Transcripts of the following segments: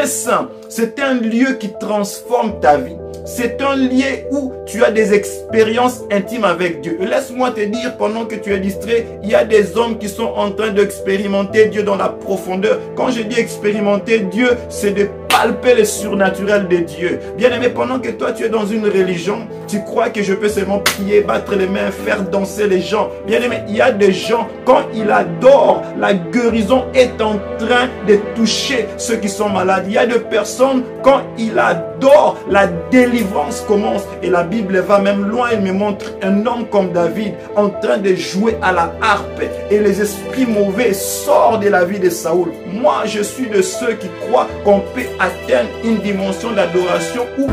très saint. C'est un lieu qui transforme ta vie. C'est un lieu où tu as des expériences intimes avec Dieu. Laisse-moi te dire, pendant que tu es distrait, il y a des hommes qui sont en train d'expérimenter Dieu dans la profondeur. Quand je dis expérimenter Dieu, c'est de palper le surnaturel de Dieu. Bien-aimé, pendant que toi tu es dans une religion, tu crois que je peux seulement prier, battre les mains, faire danser les gens. Bien-aimé, il y a des gens, quand ils adorent, la guérison est en train de toucher ceux qui sont malades. Il y a des personnes, quand ils adorent, la délivrance commence. Et la Bible va même loin, elle me montre un homme comme David en train de jouer à la harpe. Et les esprits mauvais sortent de la vie de Saoul. Moi, je suis de ceux qui croient qu'on peut atteindre une dimension d'adoration où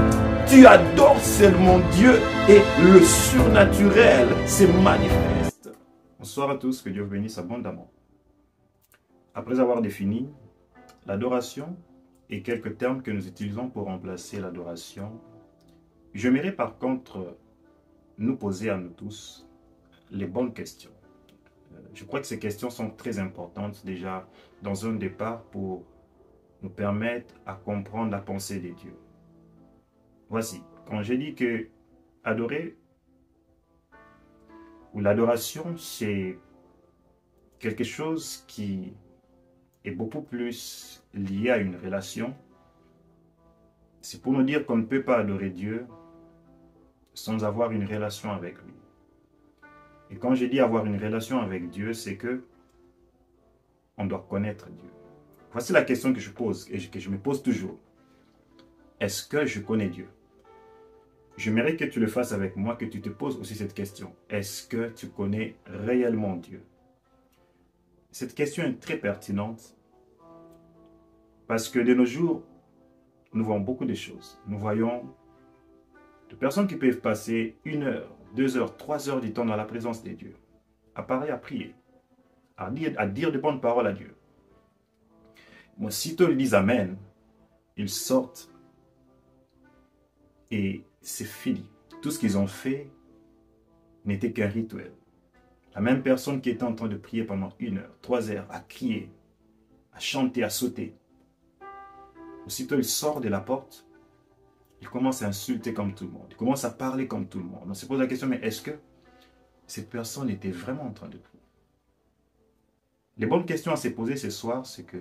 tu adores seulement Dieu et le surnaturel se manifeste. Bonsoir à tous, que Dieu vous bénisse abondamment. Après avoir défini l'adoration et quelques termes que nous utilisons pour remplacer l'adoration, j'aimerais par contre nous poser à nous tous les bonnes questions. Je crois que ces questions sont très importantes déjà dans un départ pour nous permettre à comprendre la pensée de Dieu. Voici, quand j'ai dit que adorer ou l'adoration, c'est quelque chose qui est beaucoup plus lié à une relation, c'est pour nous dire qu'on ne peut pas adorer Dieu sans avoir une relation avec lui. Et quand je dis avoir une relation avec Dieu, c'est que on doit connaître Dieu. Voici la question que je pose et que je me pose toujours. Est-ce que je connais Dieu? J'aimerais que tu le fasses avec moi, que tu te poses aussi cette question. Est-ce que tu connais réellement Dieu? Cette question est très pertinente parce que de nos jours, nous voyons beaucoup de choses. Nous voyons de personnes qui peuvent passer 1 heure, 2 heures, 3 heures du temps dans la présence de Dieu, à parler, à prier, à dire de bonnes paroles à Dieu. Moi, sitôt ils disent Amen, ils sortent et c'est fini. Tout ce qu'ils ont fait n'était qu'un rituel. La même personne qui était en train de prier pendant 1 heure, 3 heures, à crier, à chanter, à sauter. Aussitôt il sort de la porte, il commence à insulter comme tout le monde. Il commence à parler comme tout le monde. On se pose la question, mais est-ce que cette personne était vraiment en train de prier? Les bonnes questions à se poser ce soir, c'est que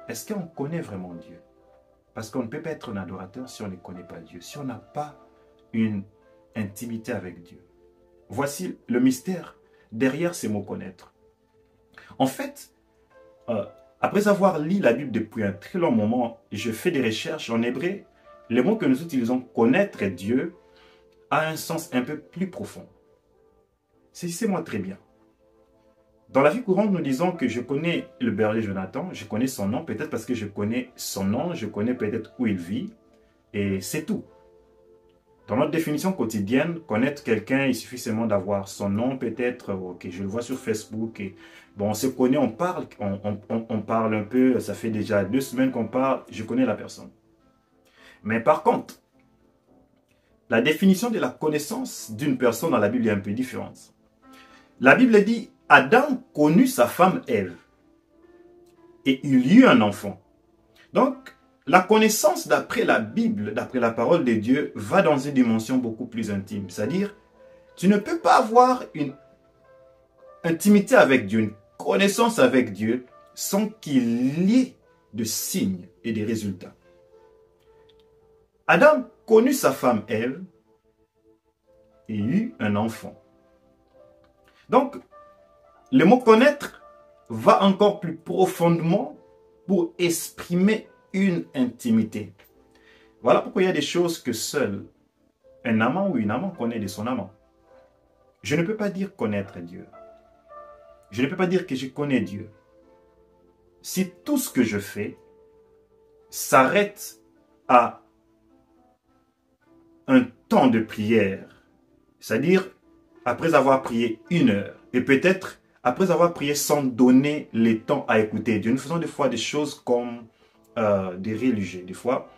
est-ce qu'on connaît vraiment Dieu? Parce qu'on ne peut pas être un adorateur si on ne connaît pas Dieu, si on n'a pas une intimité avec Dieu. Voici le mystère derrière ces mots connaître. En fait, après avoir lu la Bible depuis un très long moment, je fais des recherches en hébreu. Le mot que nous utilisons, connaître Dieu, a un sens un peu plus profond. Saisissez-moi très bien. Dans la vie courante, nous disons que je connais le berger Jonathan, je connais son nom, peut-être parce que je connais son nom, je connais peut-être où il vit, et c'est tout. Dans notre définition quotidienne, connaître quelqu'un, il suffit seulement d'avoir son nom, peut-être, ok, je le vois sur Facebook, et bon, on se connaît, on parle un peu, ça fait déjà 2 semaines qu'on parle, je connais la personne. Mais par contre, la définition de la connaissance d'une personne dans la Bible est un peu différente. La Bible dit, Adam connut sa femme Ève, et il y eut un enfant. Donc, la connaissance d'après la Bible, d'après la parole de Dieu, va dans une dimension beaucoup plus intime. C'est-à-dire, tu ne peux pas avoir une intimité avec Dieu, une connaissance avec Dieu, sans qu'il y ait de signes et de résultats. Adam connut sa femme Ève et eut un enfant. Donc, le mot connaître va encore plus profondément pour exprimer une intimité. Voilà pourquoi il y a des choses que seul un amant ou une amante connaît de son amant. Je ne peux pas dire connaître Dieu. Je ne peux pas dire que je connais Dieu. Si tout ce que je fais s'arrête à un temps de prière, c'est-à-dire après avoir prié 1 heure, et peut-être après avoir prié sans donner le temps à écouter Dieu. Nous faisons des fois des choses comme des religieux. Des fois,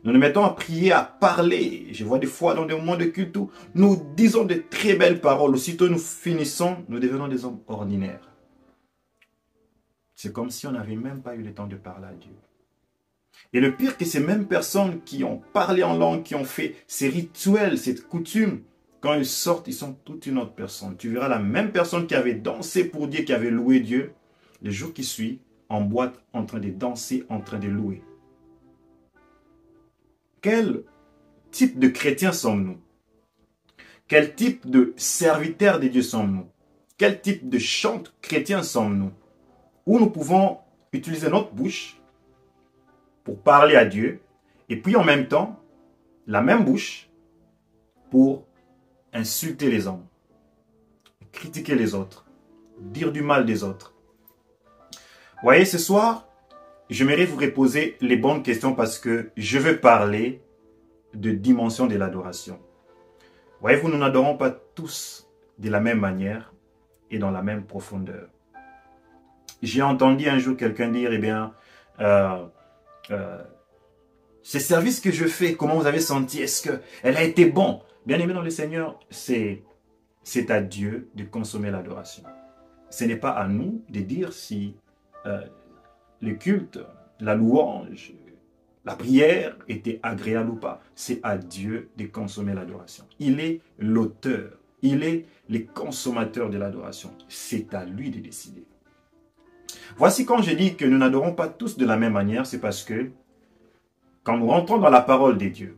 nous nous mettons à prier, à parler. Je vois des fois dans des moments de culte où nous disons de très belles paroles. Aussitôt nous finissons, nous devenons des hommes ordinaires. C'est comme si on n'avait même pas eu le temps de parler à Dieu. Et le pire, que ces mêmes personnes qui ont parlé en langue, qui ont fait ces rituels, cette coutume, quand ils sortent, ils sont toute une autre personne. Tu verras la même personne qui avait dansé pour Dieu, qui avait loué Dieu, le jour qui suit, en boîte, en train de danser, en train de louer. Quel type de chrétiens sommes-nous? Quel type de serviteurs de Dieu sommes-nous? Quel type de chantes chrétiens sommes-nous? Où nous pouvons utiliser notre bouche pour parler à Dieu, et puis en même temps, la même bouche pour insulter les hommes, critiquer les autres, dire du mal des autres. Vous voyez, ce soir, j'aimerais vous reposer les bonnes questions parce que je veux parler de dimension de l'adoration. Voyez-vous, nous n'adorons pas tous de la même manière et dans la même profondeur. J'ai entendu un jour quelqu'un dire, eh bien, ce service que je fais, comment vous avez senti? Est-ce qu'elle a été bon? Bien aimé dans le Seigneur, c'est à Dieu de consommer l'adoration. Ce n'est pas à nous de dire si le culte, la louange, la prière était agréable ou pas. C'est à Dieu de consommer l'adoration. Il est l'auteur, il est le consommateur de l'adoration. C'est à lui de décider. Voici quand je dis que nous n'adorons pas tous de la même manière, c'est parce que quand nous rentrons dans la parole de Dieu,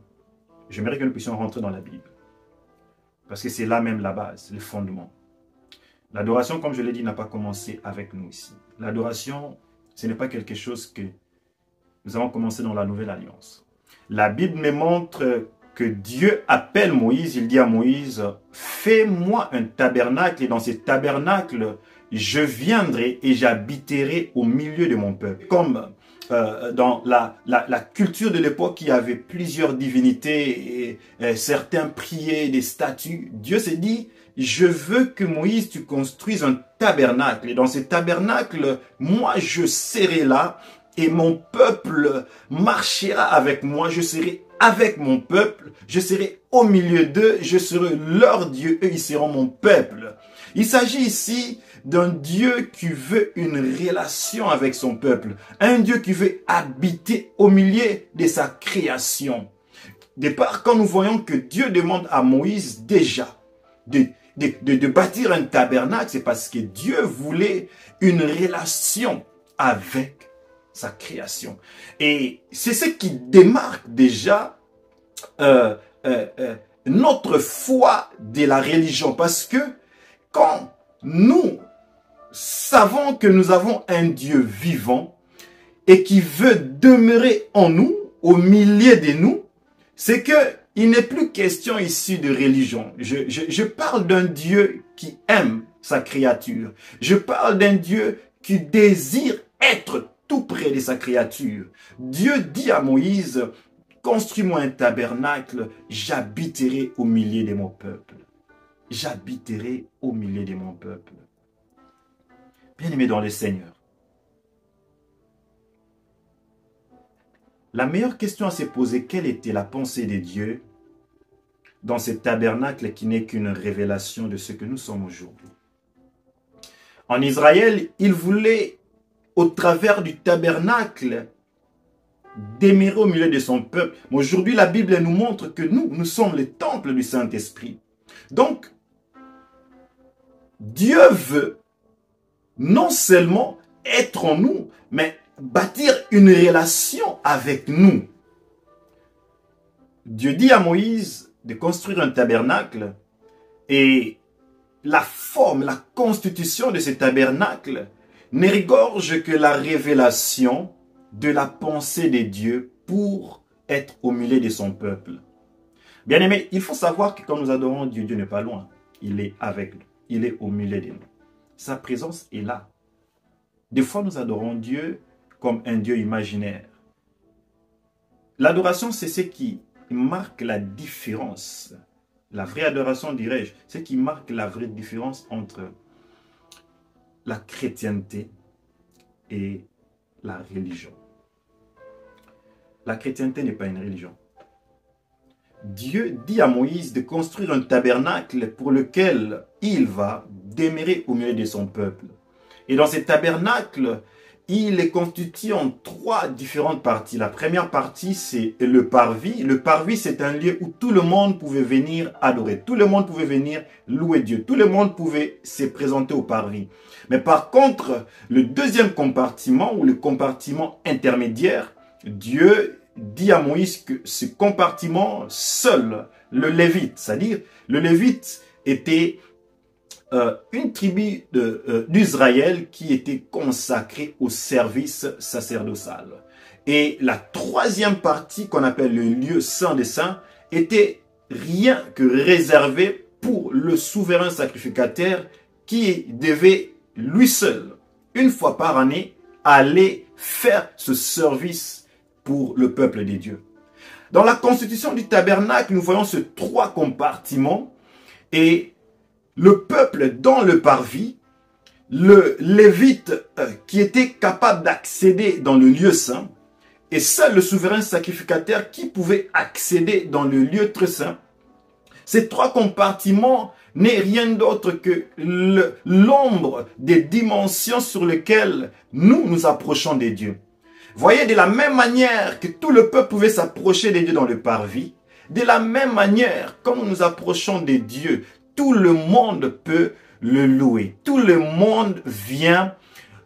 j'aimerais que nous puissions rentrer dans la Bible. Parce que c'est là même la base, le fondement. L'adoration, comme je l'ai dit, n'a pas commencé avec nous ici. L'adoration, ce n'est pas quelque chose que nous avons commencé dans la Nouvelle Alliance. La Bible me montre que Dieu appelle Moïse, il dit à Moïse, « Fais-moi un tabernacle et dans ce tabernacle, je viendrai et j'habiterai au milieu de mon peuple. » Comme dans la culture de l'époque, il y avait plusieurs divinités et certains priaient des statues. Dieu s'est dit, je veux que Moïse, tu construises un tabernacle. Et dans ce tabernacle, moi, je serai là et mon peuple marchera avec moi. Je serai avec mon peuple. Je serai au milieu d'eux. Je serai leur Dieu. Eux, ils seront mon peuple. Il s'agit ici d'un Dieu qui veut une relation avec son peuple. Un Dieu qui veut habiter au milieu de sa création. Départ, quand nous voyons que Dieu demande à Moïse déjà de bâtir un tabernacle, c'est parce que Dieu voulait une relation avec sa création. Et c'est ce qui démarque déjà notre foi de la religion. Parce que quand nous savons que nous avons un Dieu vivant et qui veut demeurer en nous, au milieu de nous, c'est que il n'est plus question ici de religion. Je parle d'un Dieu qui aime sa créature. Je parle d'un Dieu qui désire être tout près de sa créature. Dieu dit à Moïse, construis-moi un tabernacle, j'habiterai au milieu de mon peuple. J'habiterai au milieu de mon peuple. Bien-aimés dans le Seigneur, la meilleure question à se poser, quelle était la pensée de Dieu dans ce tabernacle qui n'est qu'une révélation de ce que nous sommes aujourd'hui? En Israël, il voulait, au travers du tabernacle, demeurer au milieu de son peuple. Mais aujourd'hui, la Bible nous montre que nous sommes le temple du Saint-Esprit. Donc, Dieu veut non seulement être en nous, mais bâtir une relation avec nous. Dieu dit à Moïse de construire un tabernacle et la forme, la constitution de ce tabernacle ne regorge que la révélation de la pensée de Dieu pour être au milieu de son peuple. Bien aimé, il faut savoir que quand nous adorons Dieu, Dieu n'est pas loin. Il est avec nous. Il est au milieu de nous. Sa présence est là. Des fois, nous adorons Dieu comme un Dieu imaginaire. L'adoration, c'est ce qui marque la différence. La vraie adoration, dirais-je, c'est ce qui marque la vraie différence entre la chrétienté et la religion. La chrétienté n'est pas une religion. Dieu dit à Moïse de construire un tabernacle pour lequel il va demeurer au milieu de son peuple. Et dans ce tabernacle, il est constitué en 3 différentes parties. La première partie, c'est le parvis. Le parvis, c'est un lieu où tout le monde pouvait venir adorer. Tout le monde pouvait venir louer Dieu. Tout le monde pouvait se présenter au parvis. Mais par contre, le deuxième compartiment, ou le compartiment intermédiaire, Dieu dit à Moïse que ce compartiment, seul le Lévite, c'est-à-dire le Lévite était une tribu d'Israël qui était consacrée au service sacerdotal. Et la troisième partie qu'on appelle le lieu saint des saints était rien que réservé pour le souverain sacrificateur qui devait lui seul, une fois par année, aller faire ce service pour le peuple des dieux. Dans la constitution du tabernacle, nous voyons ces 3 compartiments et le peuple dans le parvis, le lévite qui était capable d'accéder dans le lieu saint, et seul le souverain sacrificateur qui pouvait accéder dans le lieu très saint. Ces 3 compartiments n'est rien d'autre que l'ombre des dimensions sur lesquelles nous nous approchons des dieux. Voyez, de la même manière que tout le peuple pouvait s'approcher des dieux dans le parvis, de la même manière, quand nous nous approchons des dieux, tout le monde peut le louer. Tout le monde vient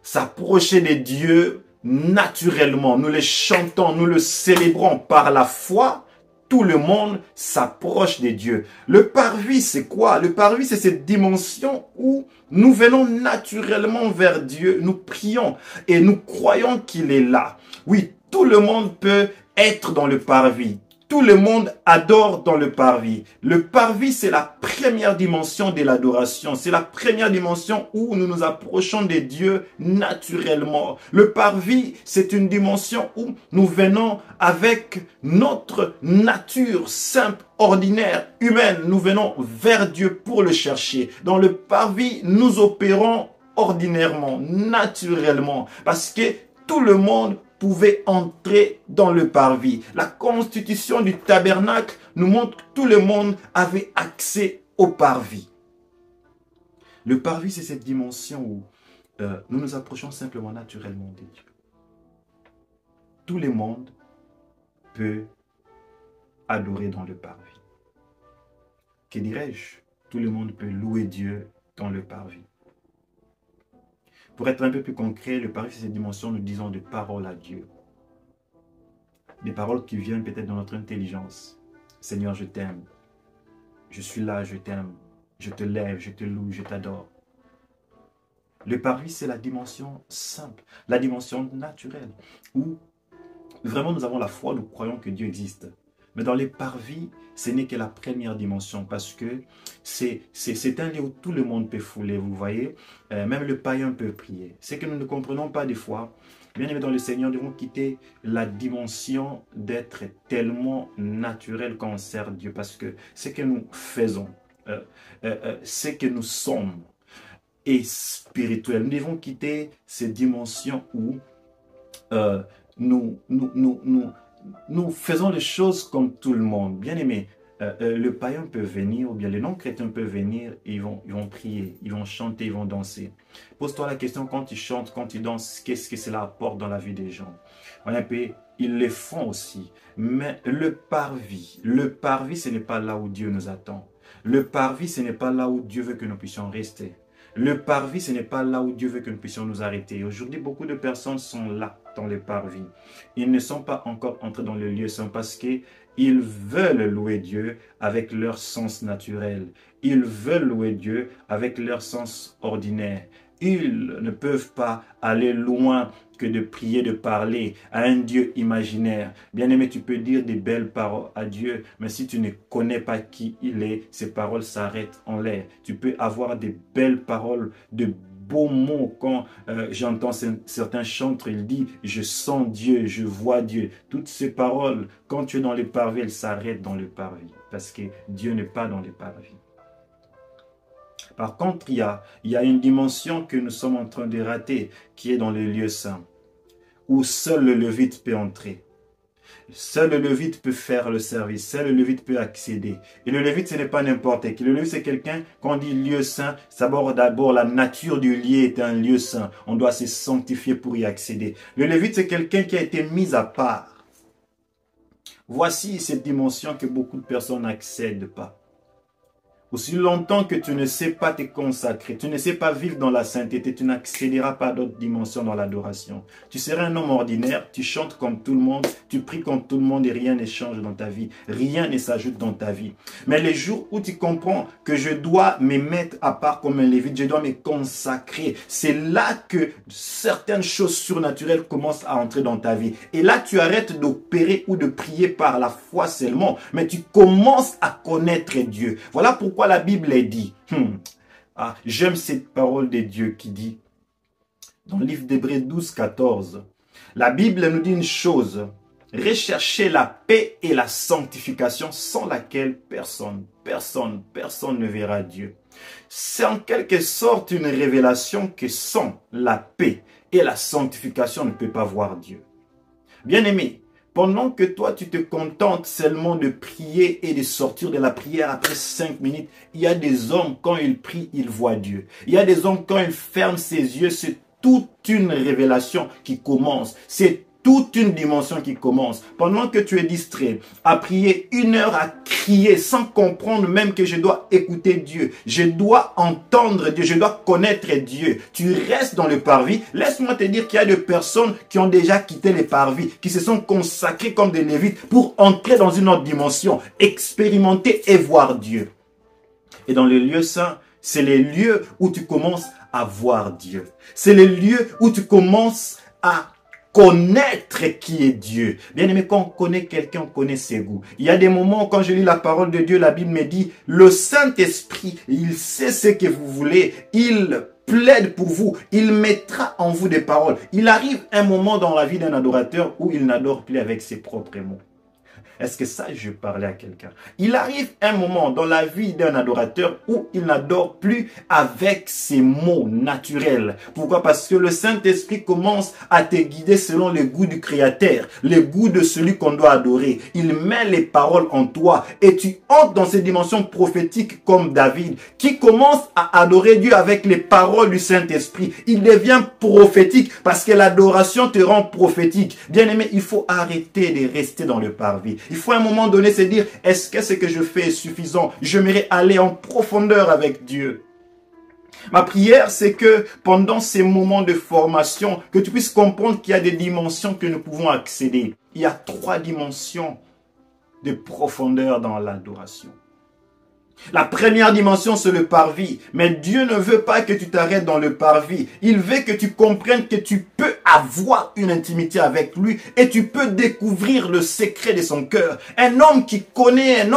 s'approcher des dieux naturellement. Nous les chantons, nous le célébrons par la foi. Tout le monde s'approche des dieux. Le parvis, c'est quoi? Le parvis, c'est cette dimension où nous venons naturellement vers Dieu. Nous prions et nous croyons qu'il est là. Oui, tout le monde peut être dans le parvis. Tout le monde adore dans le parvis. Le parvis, c'est la première dimension de l'adoration. C'est la première dimension où nous nous approchons des dieux naturellement. Le parvis, c'est une dimension où nous venons avec notre nature simple, ordinaire, humaine. Nous venons vers Dieu pour le chercher. Dans le parvis, nous opérons ordinairement, naturellement, parce que tout le monde pouvait entrer dans le parvis. La constitution du tabernacle nous montre que tout le monde avait accès au parvis. Le parvis, c'est cette dimension où nous nous approchons simplement naturellement de Dieu. Tout le monde peut adorer dans le parvis. Que dirais-je? Tout le monde peut louer Dieu dans le parvis. Pour être un peu plus concret, le parvis, c'est cette dimension, nous disons, de parole à Dieu. Des paroles qui viennent peut-être dans notre intelligence. Seigneur, je t'aime. Je suis là, je t'aime. Je te lève, je te loue, je t'adore. Le parvis, c'est la dimension simple, la dimension naturelle, où vraiment nous avons la foi, nous croyons que Dieu existe. Mais dans les parvis, ce n'est que la première dimension parce que c'est un lieu où tout le monde peut fouler, vous voyez. Même le païen peut prier. C'est que nous ne comprenons pas des fois. Bien aimés dans le Seigneur, nous devons quitter la dimension d'être tellement naturel quand on sert Dieu parce que ce que nous faisons, ce que nous sommes est spirituel. Nous devons quitter ces dimensions où nous faisons les choses comme tout le monde. Bien aimé, le païen peut venir, ou bien les non-chrétiens peuvent venir, et ils vont prier, ils vont chanter, ils vont danser. Pose-toi la question, quand ils chantent, quand ils dansent, qu'est-ce que cela apporte dans la vie des gens? Ils le font aussi. Mais le parvis, ce n'est pas là où Dieu nous attend. Le parvis, ce n'est pas là où Dieu veut que nous puissions rester. Le parvis, ce n'est pas là où Dieu veut que nous puissions nous arrêter. Aujourd'hui, beaucoup de personnes sont là, dans le parvis. Ils ne sont pas encore entrés dans le lieu saint parce qu'ils veulent louer Dieu avec leur sens naturel. Ils veulent louer Dieu avec leur sens ordinaire. Ils ne peuvent pas aller loin que de prier, de parler à un Dieu imaginaire. Bien-aimé, tu peux dire des belles paroles à Dieu, mais si tu ne connais pas qui il est, ces paroles s'arrêtent en l'air. Tu peux avoir des belles paroles, de beaux mots. Quand j'entends certains chantres, ils disent « je sens Dieu, je vois Dieu ». Toutes ces paroles, quand tu es dans le parvis, elles s'arrêtent dans le parvis, parce que Dieu n'est pas dans le parvis. Par contre, il y a une dimension que nous sommes en train de rater, qui est dans le lieu saint, où seul le Lévite peut entrer. Seul le Lévite peut faire le service. Seul le Lévite peut accéder. Et le Lévite, ce n'est pas n'importe qui. Le Lévite, c'est quelqu'un, quand on dit lieu saint, d'abord, la nature du lieu est un lieu saint. On doit se sanctifier pour y accéder. Le Lévite, c'est quelqu'un qui a été mis à part. Voici cette dimension que beaucoup de personnes n'accèdent pas. Aussi longtemps que tu ne sais pas te consacrer, tu ne sais pas vivre dans la sainteté, tu n'accéderas pas à d'autres dimensions dans l'adoration. Tu seras un homme ordinaire, tu chantes comme tout le monde, tu pries comme tout le monde et rien ne change dans ta vie. Rien ne s'ajoute dans ta vie. Mais les jours où tu comprends que je dois me mettre à part comme un lévite, je dois me consacrer, c'est là que certaines choses surnaturelles commencent à entrer dans ta vie. Et là, tu arrêtes d'opérer ou de prier par la foi seulement, mais tu commences à connaître Dieu. Voilà pourquoi la Bible est dit. J'aime cette parole de Dieu qui dit, dans le livre d'Hébreux 12, 14, la Bible nous dit une chose, recherchez la paix et la sanctification sans laquelle personne ne verra Dieu. C'est en quelque sorte une révélation que sans la paix et la sanctification, on ne peut pas voir Dieu. Bien-aimé, pendant que toi, tu te contentes seulement de prier et de sortir de la prière après 5 minutes, il y a des hommes, quand ils prient, ils voient Dieu. Il y a des hommes, quand ils ferment ses yeux, c'est toute une révélation qui commence. C'est toute une dimension qui commence. Pendant que tu es distrait, à prier 1 heure, à crier, sans comprendre même que je dois écouter Dieu. Je dois entendre Dieu, je dois connaître Dieu. Tu restes dans le parvis. Laisse-moi te dire qu'il y a des personnes qui ont déjà quitté les parvis, qui se sont consacrés comme des lévites pour entrer dans une autre dimension, expérimenter et voir Dieu. Et dans le lieu saint, c'est les lieux où tu commences à voir Dieu. C'est les lieux où tu commences à connaître qui est Dieu. Bien aimé, quand on connaît quelqu'un, on connaît ses goûts. Il y a des moments où quand je lis la parole de Dieu, la Bible me dit, le Saint-Esprit, il sait ce que vous voulez, il plaide pour vous, il mettra en vous des paroles. Il arrive un moment dans la vie d'un adorateur où il n'adore plus avec ses propres mots. Est-ce que ça, je parlais à quelqu'un? Il arrive un moment dans la vie d'un adorateur où il n'adore plus avec ses mots naturels. Pourquoi? Parce que le Saint-Esprit commence à te guider selon le goût du Créateur, le goût de celui qu'on doit adorer. Il met les paroles en toi et tu entres dans ces dimensions prophétiques comme David, qui commence à adorer Dieu avec les paroles du Saint-Esprit. Il devient prophétique parce que l'adoration te rend prophétique. Bien aimé, il faut arrêter de rester dans le parvis. Il faut à un moment donné se dire, est-ce que ce que je fais est suffisant? J'aimerais aller en profondeur avec Dieu. Ma prière, c'est que pendant ces moments de formation, que tu puisses comprendre qu'il y a des dimensions que nous pouvons accéder. Il y a 3 dimensions de profondeur dans l'adoration. La première dimension, c'est le parvis. Mais Dieu ne veut pas que tu t'arrêtes dans le parvis. Il veut que tu comprennes que tu peux avoir une intimité avec lui et tu peux découvrir le secret de son cœur. Un homme qui connaît un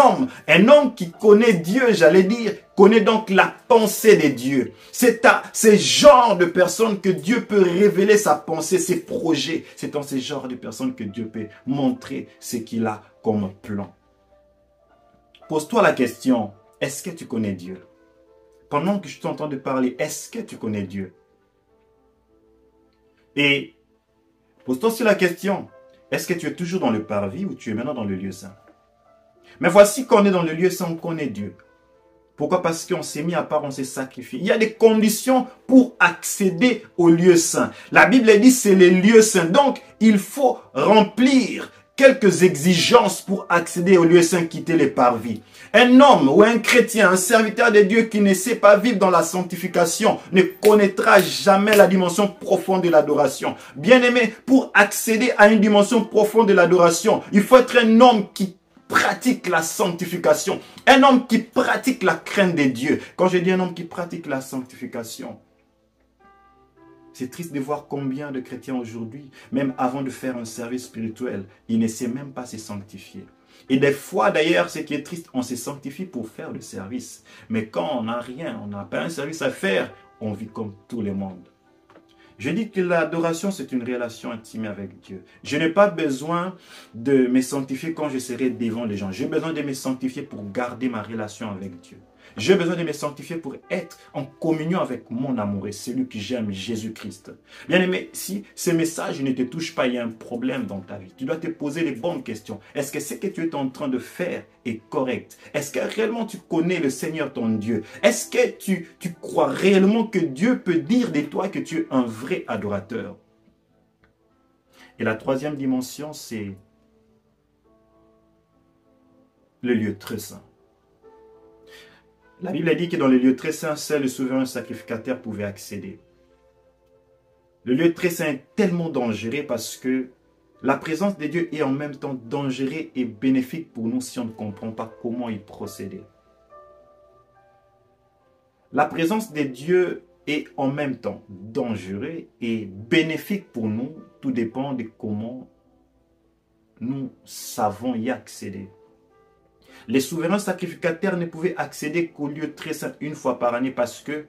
homme qui connaît Dieu, j'allais dire, connaît donc la pensée de Dieu. C'est à ce genre de personnes que Dieu peut révéler sa pensée, ses projets. C'est dans ce genre de personnes que Dieu peut montrer ce qu'il a comme plan. Pose-toi la question. Est-ce que tu connais Dieu? Pendant que je t'entends de parler, est-ce que tu connais Dieu? Et pose-toi aussi la question, est-ce que tu es toujours dans le parvis ou tu es maintenant dans le lieu saint? Mais voici qu'on est dans le lieu saint, on connaît Dieu. Pourquoi? Parce qu'on s'est mis à part, on s'est sacrifié. Il y a des conditions pour accéder au lieu saint. La Bible dit que c'est les lieux saints. Donc, il faut remplir quelques exigences pour accéder au lieu saint, quitter les parvis. Un homme ou un chrétien, un serviteur de Dieu qui ne sait pas vivre dans la sanctification ne connaîtra jamais la dimension profonde de l'adoration. Bien-aimé, pour accéder à une dimension profonde de l'adoration, il faut être un homme qui pratique la sanctification. Un homme qui pratique la crainte de Dieu. Quand je dis un homme qui pratique la sanctification, c'est triste de voir combien de chrétiens aujourd'hui, même avant de faire un service spirituel, ils ne savent même pas se sanctifier. Et des fois, d'ailleurs, ce qui est triste, on se sanctifie pour faire le service. Mais quand on n'a rien, on n'a pas un service à faire, on vit comme tout le monde. Je dis que l'adoration, c'est une relation intime avec Dieu. Je n'ai pas besoin de me sanctifier quand je serai devant les gens. J'ai besoin de me sanctifier pour garder ma relation avec Dieu. J'ai besoin de me sanctifier pour être en communion avec mon amoureux, celui que j'aime, Jésus-Christ. Bien-aimé, si ce message ne te touche pas, il y a un problème dans ta vie. Tu dois te poser les bonnes questions. Est-ce que ce que tu es en train de faire est correct? Est-ce que réellement tu connais le Seigneur ton Dieu? Est-ce que tu crois réellement que Dieu peut dire de toi que tu es un vrai adorateur? Et la troisième dimension, c'est le lieu très saint. La Bible a dit que dans le lieu très saint, seul le souverain sacrificateur pouvait accéder. Le lieu très saint est tellement dangereux parce que la présence de Dieu est en même temps dangereux et bénéfique pour nous si on ne comprend pas comment y procéder. La présence de Dieu est en même temps dangereux et bénéfique pour nous. Tout dépend de comment nous savons y accéder. Les souverains sacrificateurs ne pouvaient accéder qu'au lieu très saint une fois par année parce que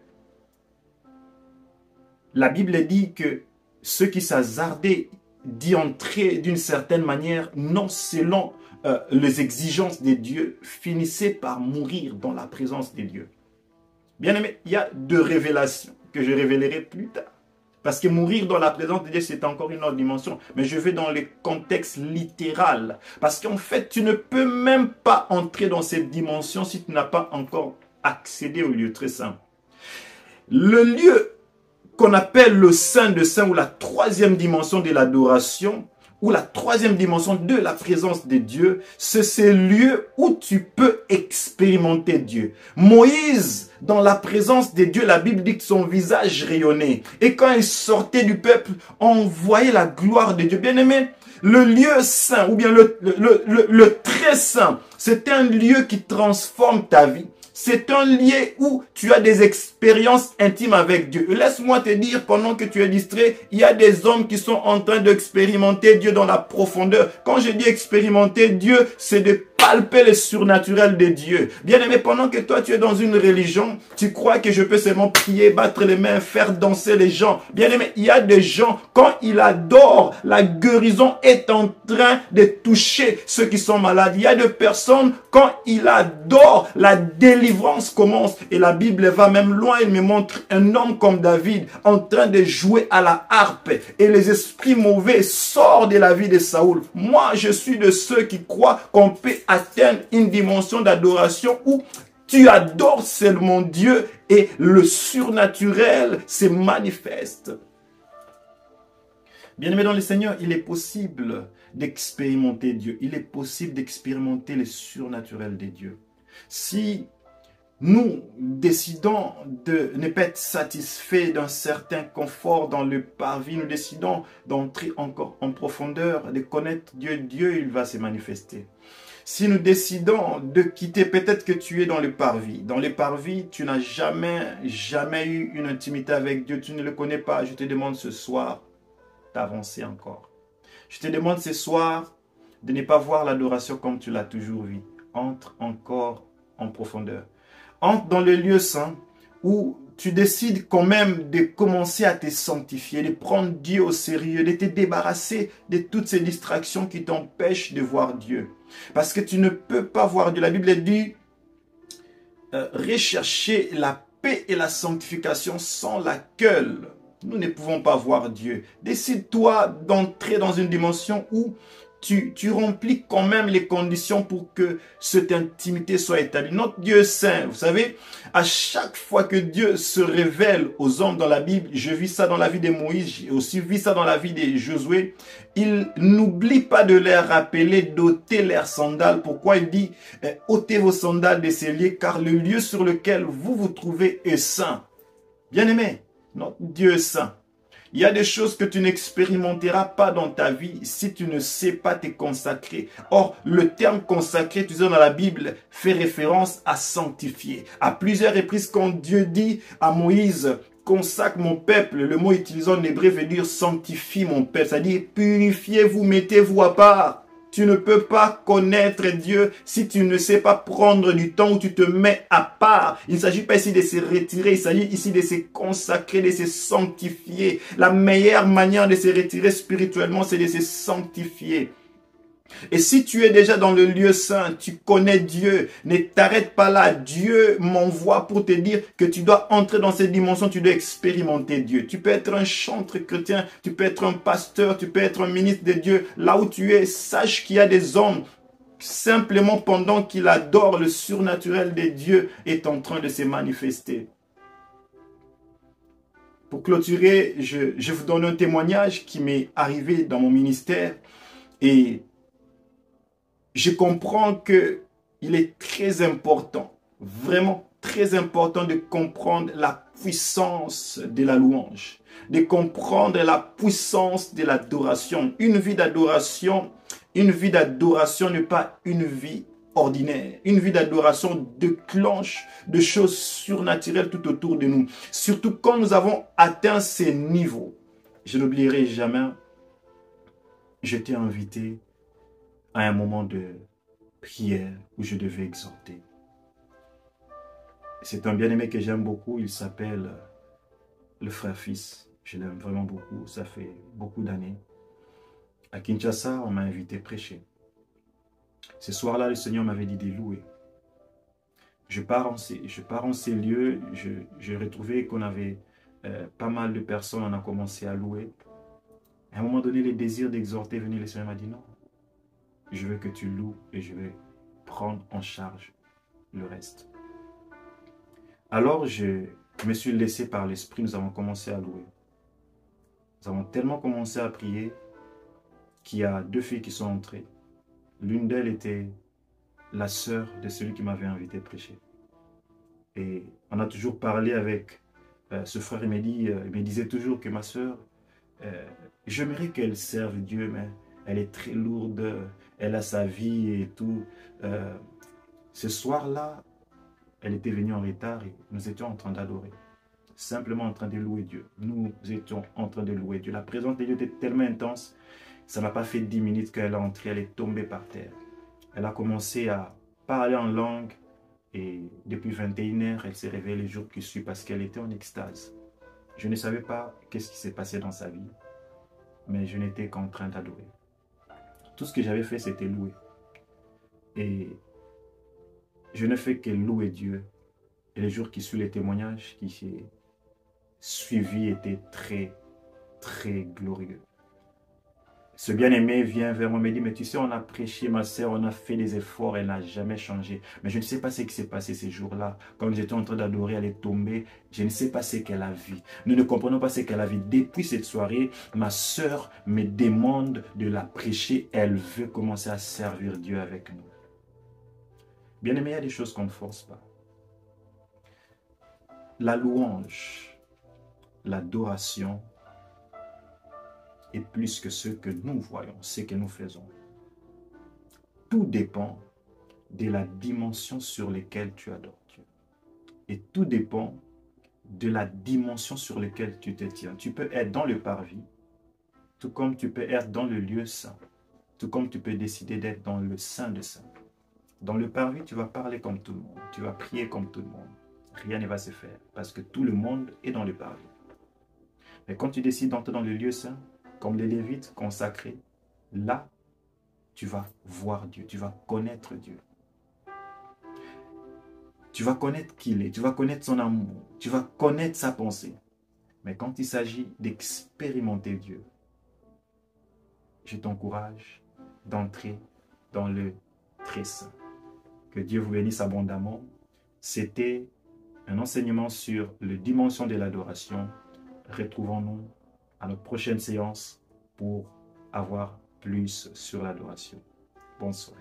la Bible dit que ceux qui s'hasardaient d'y entrer d'une certaine manière, non selon les exigences de Dieu, finissaient par mourir dans la présence de Dieu. Bien aimé, il y a deux révélations que je révélerai plus tard. Parce que mourir dans la présence de Dieu, c'est encore une autre dimension. Mais je vais dans le contexte littéral. Parce qu'en fait, tu ne peux même pas entrer dans cette dimension si tu n'as pas encore accédé au lieu très saint. Le lieu qu'on appelle le Saint de Saints ou la troisième dimension de l'adoration, ou la troisième dimension de la présence de Dieu, c'est ce lieu où tu peux expérimenter Dieu. Moïse, dans la présence de Dieu, la Bible dit que son visage rayonnait. Et quand il sortait du peuple, on voyait la gloire de Dieu. Bien aimé, le lieu saint, ou bien le très saint, c'est un lieu qui transforme ta vie. C'est un lieu où tu as des expériences intimes avec Dieu. Laisse-moi te dire, pendant que tu es distrait, il y a des hommes qui sont en train d'expérimenter Dieu dans la profondeur. Quand je dis expérimenter Dieu, c'est de palper le surnaturel de Dieu. Bien aimé, pendant que toi tu es dans une religion, tu crois que je peux seulement prier, battre les mains, faire danser les gens. Bien aimé, il y a des gens, quand ils adorent, la guérison est en train de toucher ceux qui sont malades. Il y a des personnes, quand ils adorent, la délivrance commence. Et la Bible va même loin, elle me montre un homme comme David en train de jouer à la harpe. Et les esprits mauvais sortent de la vie de Saoul. Moi, je suis de ceux qui croient qu'on peut atteindre une dimension d'adoration où tu adores seulement Dieu et le surnaturel se manifeste. Bien-aimé dans le Seigneur, il est possible d'expérimenter Dieu. Il est possible d'expérimenter le surnaturel de Dieu. Si nous décidons de ne pas être satisfaits d'un certain confort dans le parvis, nous décidons d'entrer encore en profondeur, de connaître Dieu, Dieu il va se manifester. Si nous décidons de quitter, peut-être que tu es dans le parvis. Dans le parvis, tu n'as jamais eu une intimité avec Dieu. Tu ne le connais pas. Je te demande ce soir d'avancer encore. Je te demande ce soir de ne pas voir l'adoration comme tu l'as toujours vu. Entre encore en profondeur. Entre dans le lieu saint où tu décides quand même de commencer à te sanctifier, de prendre Dieu au sérieux, de te débarrasser de toutes ces distractions qui t'empêchent de voir Dieu. Parce que tu ne peux pas voir Dieu. La Bible dit rechercher la paix et la sanctification sans laquelle nous ne pouvons pas voir Dieu. Décide-toi d'entrer dans une dimension où tu remplis quand même les conditions pour que cette intimité soit établie. Notre Dieu est saint, vous savez, à chaque fois que Dieu se révèle aux hommes dans la Bible, je vis ça dans la vie de Moïse, j'ai aussi vu ça dans la vie de Josué, il n'oublie pas de leur rappeler d'ôter leurs sandales. Pourquoi il dit « ôtez vos sandales de ces lieux, car le lieu sur lequel vous vous trouvez est saint ». Bien-aimé, notre Dieu est saint. Il y a des choses que tu n'expérimenteras pas dans ta vie si tu ne sais pas te consacrer. Or, le terme consacré, tu sais, dans la Bible, fait référence à sanctifier. À plusieurs reprises, quand Dieu dit à Moïse, consacre mon peuple, le mot utilisé en hébreu veut dire sanctifie mon peuple. C'est-à-dire, purifiez-vous, mettez-vous à part. Tu ne peux pas connaître Dieu si tu ne sais pas prendre du temps où tu te mets à part. Il ne s'agit pas ici de se retirer, il s'agit ici de se consacrer, de se sanctifier. La meilleure manière de se retirer spirituellement, c'est de se sanctifier. Et si tu es déjà dans le lieu saint, tu connais Dieu, ne t'arrête pas là. Dieu m'envoie pour te dire que tu dois entrer dans cette dimension, tu dois expérimenter Dieu. Tu peux être un chantre chrétien, tu peux être un pasteur, tu peux être un ministre de Dieu. Là où tu es, sache qu'il y a des hommes, simplement pendant qu'ils adorent, le surnaturel de Dieu est en train de se manifester. Pour clôturer, je vous donne un témoignage qui m'est arrivé dans mon ministère et je comprends qu'il est très important, vraiment très important de comprendre la puissance de la louange, de comprendre la puissance de l'adoration. Une vie d'adoration n'est pas une vie ordinaire. Une vie d'adoration déclenche de choses surnaturelles tout autour de nous. Surtout quand nous avons atteint ces niveaux. Je n'oublierai jamais, j'étais invité à un moment de prière où je devais exhorter. C'est un bien-aimé que j'aime beaucoup, il s'appelle le frère Fils. Je l'aime vraiment beaucoup, ça fait beaucoup d'années. À Kinshasa, on m'a invité prêcher. Ce soir-là, le Seigneur m'avait dit de louer. Je pars en ces lieux, j'ai retrouvé qu'on avait pas mal de personnes, on a commencé à louer. À un moment donné, le désir d'exhorter est venu, le Seigneur m'a dit non. Je veux que tu loues et je vais prendre en charge le reste. Alors, je me suis laissé par l'Esprit, nous avons commencé à louer. Nous avons tellement commencé à prier qu'il y a 2 filles qui sont entrées. L'une d'elles était la sœur de celui qui m'avait invité à prêcher. Et on a toujours parlé avec ce frère, il me disait toujours que ma sœur, j'aimerais qu'elle serve Dieu, mais elle est très lourde, elle a sa vie et tout. Ce soir-là, elle était venue en retard et nous étions en train d'adorer. Simplement en train de louer Dieu. Nous étions en train de louer Dieu. La présence de Dieu était tellement intense, ça n'a pas fait 10 minutes qu'elle est entrée, elle est tombée par terre. Elle a commencé à parler en langue et depuis 21h, elle s'est réveillée les jours qui suivent parce qu'elle était en extase. Je ne savais pas qu'est-ce qui s'est passé dans sa vie, mais je n'étais qu'en train d'adorer. Tout ce que j'avais fait, c'était louer. Et je ne fais que louer Dieu. Et les jours qui suivent, les témoignages qui s'est suivi étaient très, très glorieux. Ce bien-aimé vient vers moi et me dit, mais tu sais, on a prêché, ma sœur, on a fait des efforts, elle n'a jamais changé. Mais je ne sais pas ce qui s'est passé ces jours-là. Quand j'étais en train d'adorer, elle est tombée. Je ne sais pas ce qu'elle a vu. Nous ne comprenons pas ce qu'elle a vu. Depuis cette soirée, ma sœur me demande de la prêcher. Elle veut commencer à servir Dieu avec nous. Bien-aimé, il y a des choses qu'on ne force pas. La louange, l'adoration, et plus que ce que nous voyons, ce que nous faisons. Tout dépend de la dimension sur laquelle tu adores Dieu. Et tout dépend de la dimension sur laquelle tu te tiens. Tu peux être dans le parvis, tout comme tu peux être dans le lieu saint, tout comme tu peux décider d'être dans le saint de saints. Dans le parvis, tu vas parler comme tout le monde, tu vas prier comme tout le monde. Rien ne va se faire parce que tout le monde est dans le parvis. Mais quand tu décides d'entrer dans le lieu saint, comme les Lévites consacrés, là, tu vas voir Dieu, tu vas connaître Dieu. Tu vas connaître qui il est, tu vas connaître son amour, tu vas connaître sa pensée. Mais quand il s'agit d'expérimenter Dieu, je t'encourage d'entrer dans le très saint. Que Dieu vous bénisse abondamment. C'était un enseignement sur les dimensions de l'adoration. Retrouvons-nous à notre prochaine séance pour avoir plus sur l'adoration. Bonsoir.